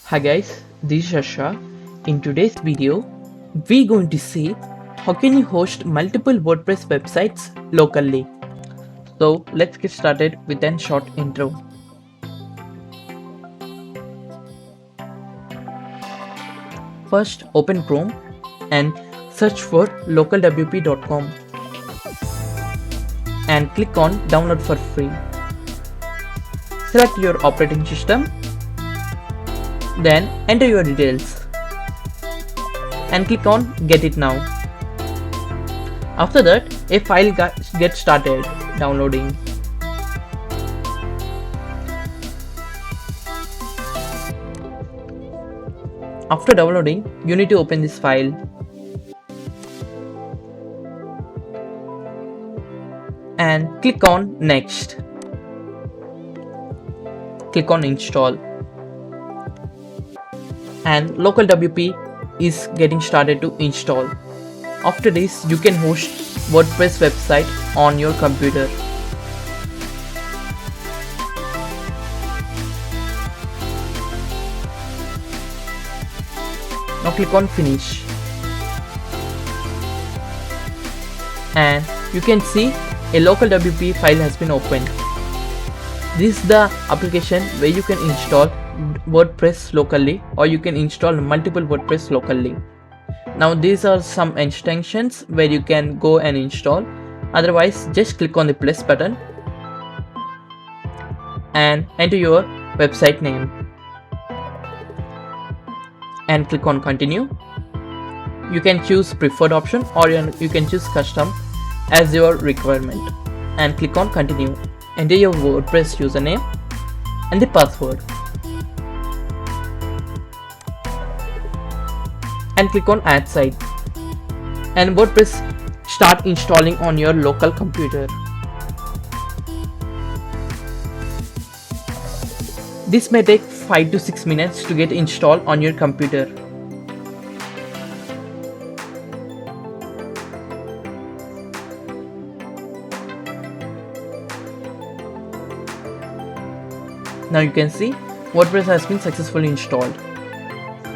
Hi guys, this is Shasha. In today's video, we're going to see how can you host multiple WordPress websites locally. So let's get started with a short intro. First, open Chrome and search for localwp.com and click on download for free. Select your operating system, then enter your details and click on get it now. After that, a file gets started downloading. After downloading, you need to open this file and click on next. Click on install and local WP is getting started to install. After this, you can host WordPress website on your computer. Now click on finish and you can see a local WP file has been opened. This is the application where you can install WordPress locally, or you can install multiple WordPress locally. Now these are some extensions where you can go and install. Otherwise, just click on the plus button and enter your website name and click on continue. You can choose preferred option or you can choose custom as your requirement and click on continue. Enter your WordPress username and the password and click on add site, and WordPress start installing on your local computer. This may take 5 to 6 minutes to get installed on your computer. Now you can see WordPress has been successfully installed.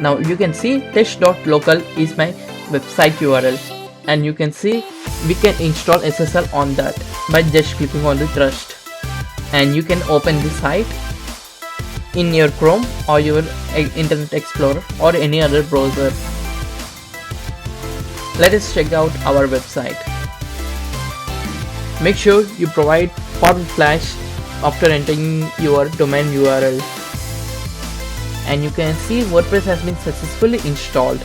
Now you can see test.local is my website URL, and you can see we can install SSL on that by just clicking on the trust, and you can open the site in your Chrome or your Internet Explorer or any other browser. Let us check out our website. Make sure you provide forward slash after entering your domain URL, and you can see WordPress has been successfully installed.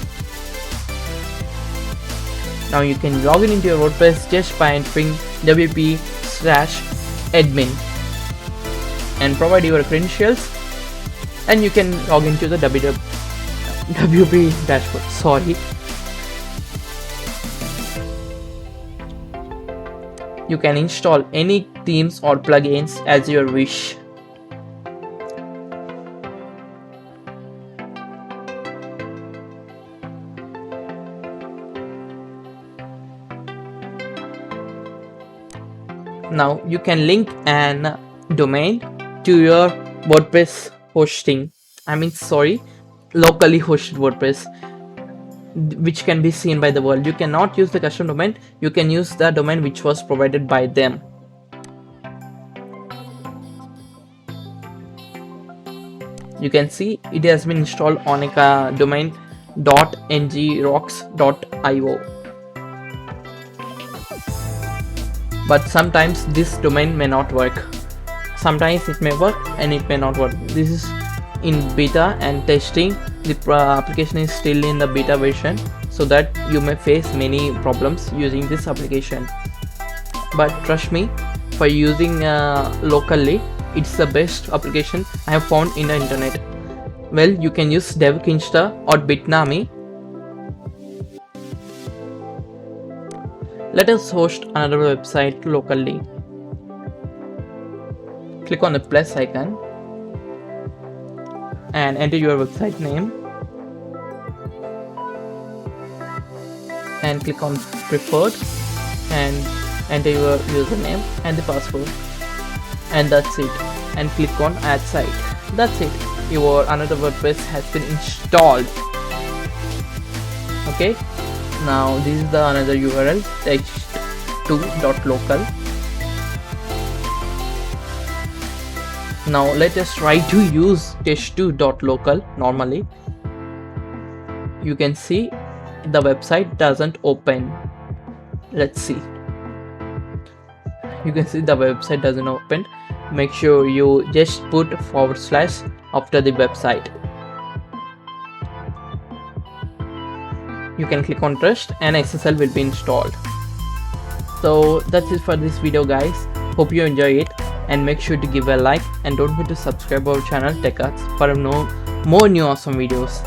Now you can log into your WordPress just by entering wp/admin and provide your credentials, and you can log into the WP dashboard. You can install any themes or plugins as your wish. Now you can link an domain to your WordPress hosting. Locally hosted WordPress, which can be seen by the world. You cannot use the custom domain. You can use the domain which was provided by them. You can see it has been installed on a domain .ngrocks.io. But sometimes this domain may not work. Sometimes it may work and it may not work. This is in beta and testing. The application is still in the beta version, so that you may face many problems using this application. But trust me, for using locally, it's the best application I have found in the internet. Well, you can use DevKinsta or Bitnami. Let us host another website locally. Click on the plus icon and enter your website name and click on preferred and enter your username and the password, and that's it, and click on add site. That's it. your another WordPress has been installed. Okay, now this is the another URL, test2.local. Now let us try to use test2.local. Normally you can see the website doesn't open. Let's see. You can see the website doesn't open. Make sure you just put / after the website. You can click on trust and SSL will be installed. So that's it for this video, guys. Hope you enjoy it, and make sure to give a like and don't forget to subscribe our channel Tech Arts for more new awesome videos.